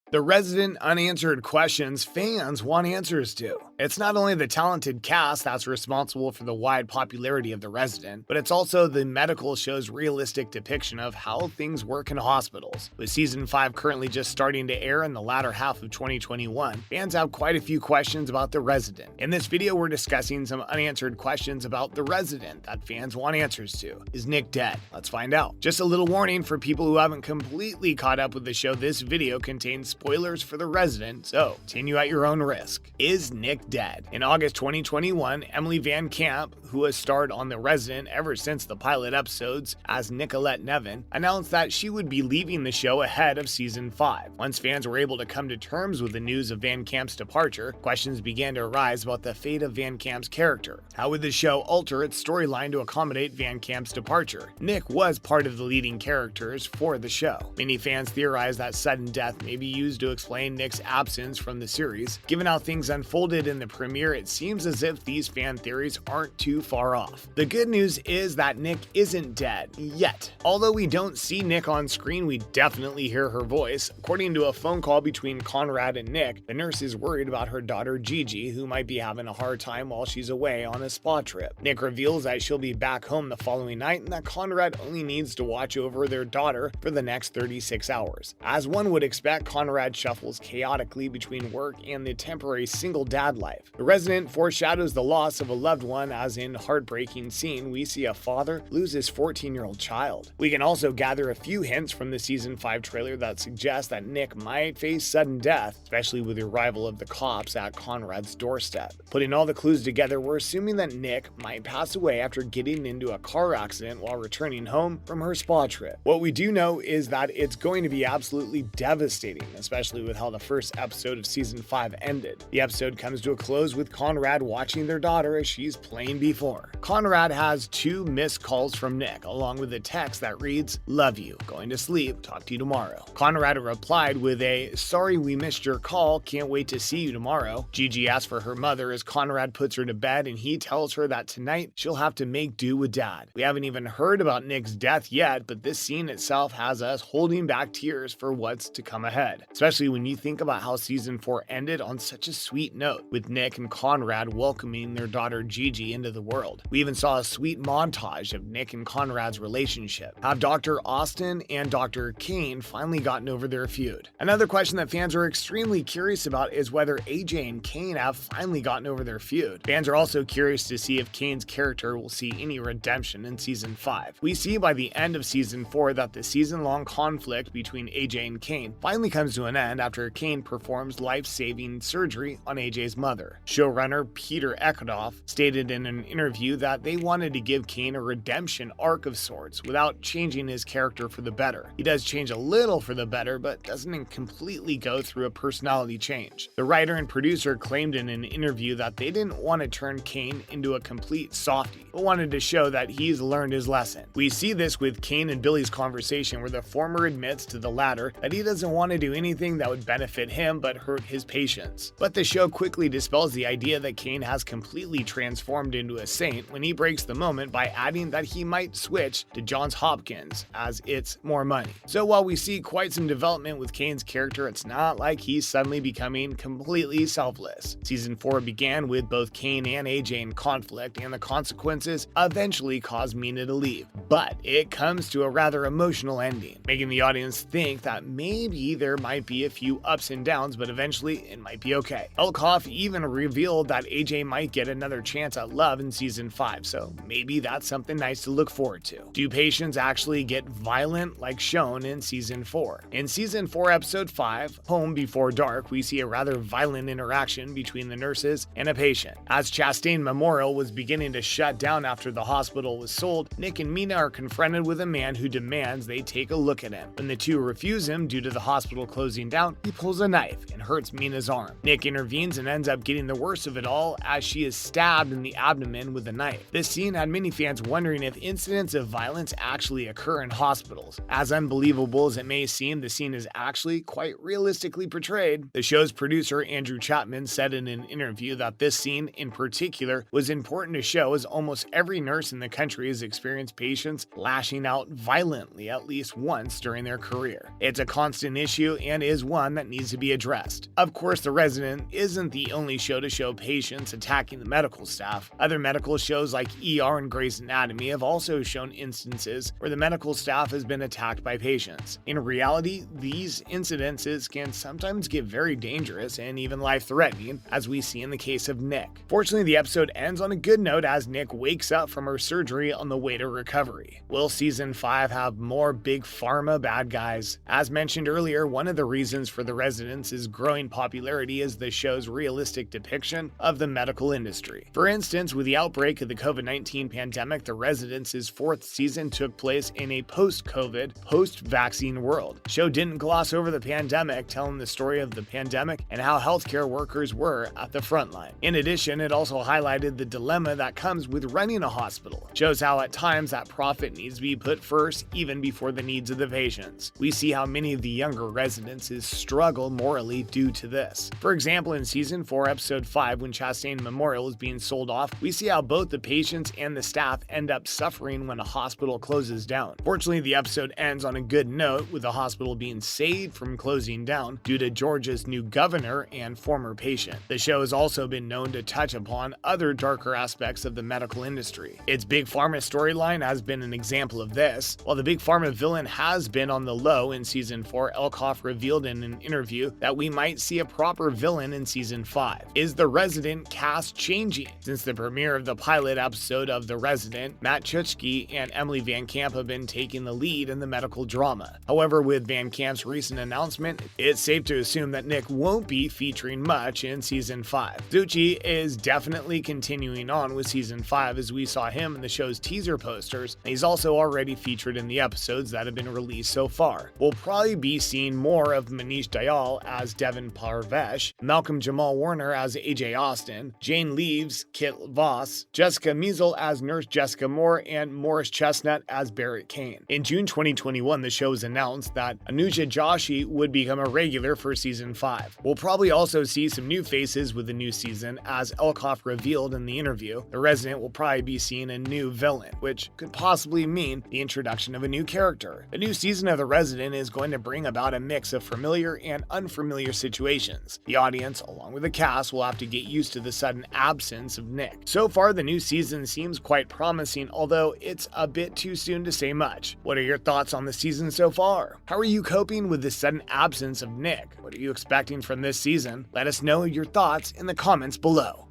The resident unanswered questions fans want answers to. It's not only the talented cast that's responsible for the wide popularity of The Resident, but it's also the medical show's realistic depiction of how things work in hospitals. With Season 5 currently just starting to air in the latter half of 2021, fans have quite a few questions about The Resident. In this video, we're discussing some unanswered questions about The Resident that fans want answers to. Is Nic dead? Let's find out. Just a little warning for people who haven't completely caught up with the show, this video contains spoilers for The Resident, so continue at your own risk. Is Nic dead? In August 2021, Emily VanCamp, who has starred on The Resident ever since the pilot episodes as Nic Nevin, announced that she would be leaving the show ahead of Season 5. Once fans were able to come to terms with the news of VanCamp's departure, questions began to arise about the fate of VanCamp's character. How would the show alter its storyline to accommodate VanCamp's departure? Nic was part of the leading characters for the show. Many fans theorized that sudden death may be used to explain Nic's absence from the series. Given how things unfolded in the premiere, it seems as if these fan theories aren't too far off. The good news is that Nic isn't dead yet. Although we don't see Nic on screen, we definitely hear her voice. According to a phone call between Conrad and Nic, the nurse is worried about her daughter Gigi, who might be having a hard time while she's away on a spa trip. Nic reveals that she'll be back home the following night and that Conrad only needs to watch over their daughter for the next 36 hours. As one would expect, Conrad shuffles chaotically between work and the temporary single dad life. The Resident foreshadows the loss of a loved one, as in heartbreaking scene we see a father lose his 14-year-old child. We can also gather a few hints from the Season 5 trailer that suggest that Nic might face sudden death, especially with the arrival of the cops at Conrad's doorstep. Putting all the clues together, we're assuming that Nic might pass away after getting into a car accident while returning home from her spa trip. What we do know is that it's going to be absolutely devastating, especially with how the first episode of Season 5 ended. The episode comes to a close with Conrad watching their daughter as she's playing before. Conrad has 2 missed calls from Nic, along with a text that reads, "Love you, going to sleep, talk to you tomorrow." Conrad replied with a, "Sorry we missed your call, can't wait to see you tomorrow." Gigi asks for her mother as Conrad puts her to bed, and he tells her that tonight she'll have to make do with dad. We haven't even heard about Nic's death yet, but this scene itself has us holding back tears for what's to come ahead, especially when you think about how Season 4 ended on such a sweet note, with Nic and Conrad welcoming their daughter Gigi into the world. We even saw a sweet montage of Nic and Conrad's relationship. Have Dr. Austin and Dr. Kane finally gotten over their feud? Another question that fans are extremely curious about is whether AJ and Kane have finally gotten over their feud. Fans are also curious to see if Kane's character will see any redemption in Season 5. We see by the end of Season 4 that the season-long conflict between AJ and Kane finally comes to an end after Kane performs life-saving surgery on AJ's mother. Showrunner Peter Echodoff stated in an interview that they wanted to give Kane a redemption arc of sorts without changing his character for the better. He does change a little for the better, but doesn't completely go through a personality change. The writer and producer claimed in an interview that they didn't want to turn Kane into a complete softie, but wanted to show that he's learned his lesson. We see this with Kane and Billy's conversation, where the former admits to the latter that he doesn't want to do anything that would benefit him but hurt his patients. But the show quickly dispels the idea that Kane has completely transformed into a saint when he breaks the moment by adding that he might switch to Johns Hopkins as it's more money. So while we see quite some development with Kane's character, it's not like he's suddenly becoming completely selfless. Season 4 began with both Kane and AJ in conflict, and the consequences eventually caused Mina to leave. But it comes to a rather emotional ending, making the audience think that maybe there might be a few ups and downs, but eventually it might be okay. Elkoff even revealed that AJ might get another chance at love in Season 5, so maybe that's something nice to look forward to. Do patients actually get violent like shown in Season 4? In Season 4, Episode 5, Home Before Dark, we see a rather violent interaction between the nurses and a patient. As Chastain Memorial was beginning to shut down after the hospital was sold, Nic and Mina are confronted with a man who demands they take a look at him. When the two refuse him due to the hospital closing down, he pulls a knife and hurts Mina's arm. Nic intervenes and ends up up getting the worst of it all as she is stabbed in the abdomen with a knife. This scene had many fans wondering if incidents of violence actually occur in hospitals. As unbelievable as it may seem, the scene is actually quite realistically portrayed. The show's producer, Andrew Chapman, said in an interview that this scene in particular was important to show as almost every nurse in the country has experienced patients lashing out violently at least once during their career. It's a constant issue and is one that needs to be addressed. Of course, The Resident isn't the only show to show patients attacking the medical staff. Other medical shows like ER and Grey's Anatomy have also shown instances where the medical staff has been attacked by patients. In reality, these incidences can sometimes get very dangerous and even life-threatening, as we see in the case of Nic. Fortunately, the episode ends on a good note as Nic wakes up from her surgery on the way to recovery. Will season 5 have more big pharma bad guys? As mentioned earlier, one of the reasons for The Resident's growing popularity is the show's realistic depiction of the medical industry. For instance, with the outbreak of the COVID-19 pandemic, The Resident's 4th season took place in a post-COVID, post-vaccine world. The show didn't gloss over the pandemic, telling the story of the pandemic and how healthcare workers were at the front line. In addition, it also highlighted the dilemma that comes with running a hospital. It shows how at times that profit needs to be put first, even before the needs of the patients. We see how many of the younger residents struggle morally due to this. For example, in season 4, episode 5, when Chastain Memorial is being sold off, we see how both the patients and the staff end up suffering when a hospital closes down. Fortunately, the episode ends on a good note, with the hospital being saved from closing down due to Georgia's new governor and former patient. The show has also been known to touch upon other darker aspects of the medical industry. Its Big Pharma storyline has been an example of this. While the Big Pharma villain has been on the low in season 4, Elkoff revealed in an interview that we might see a proper villain in season 5. Is The Resident cast changing? Since the premiere of the pilot episode of The Resident, Matt Chutschke and Emily VanCamp have been taking the lead in the medical drama. However, with VanCamp's recent announcement, it's safe to assume that Nic won't be featuring much in season 5. Chutschke is definitely continuing on with season 5, as we saw him in the show's teaser posters, and he's also already featured in the episodes that have been released so far. We'll probably be seeing more of Manish Dayal as Devin Parvesh, Malcolm Jamal Warner as AJ Austin, Jane Leaves, Kit Voss, Jessica Measle as Nurse Jessica Moore, and Morris Chestnut as Barrett Kane. In June 2021, the show was announced that Anuja Joshi would become a regular for season 5. We'll probably also see some new faces with the new season, as Elkoff revealed in the interview. The Resident will probably be seeing a new villain, which could possibly mean the introduction of a new character. The new season of The Resident is going to bring about a mix of familiar and unfamiliar situations. The audience, along with the cast, will have to get used to the sudden absence of Nic. So far, the new season seems quite promising, although it's a bit too soon to say much. What are your thoughts on the season so far? How are you coping with the sudden absence of Nic? What are you expecting from this season? Let us know your thoughts in the comments below.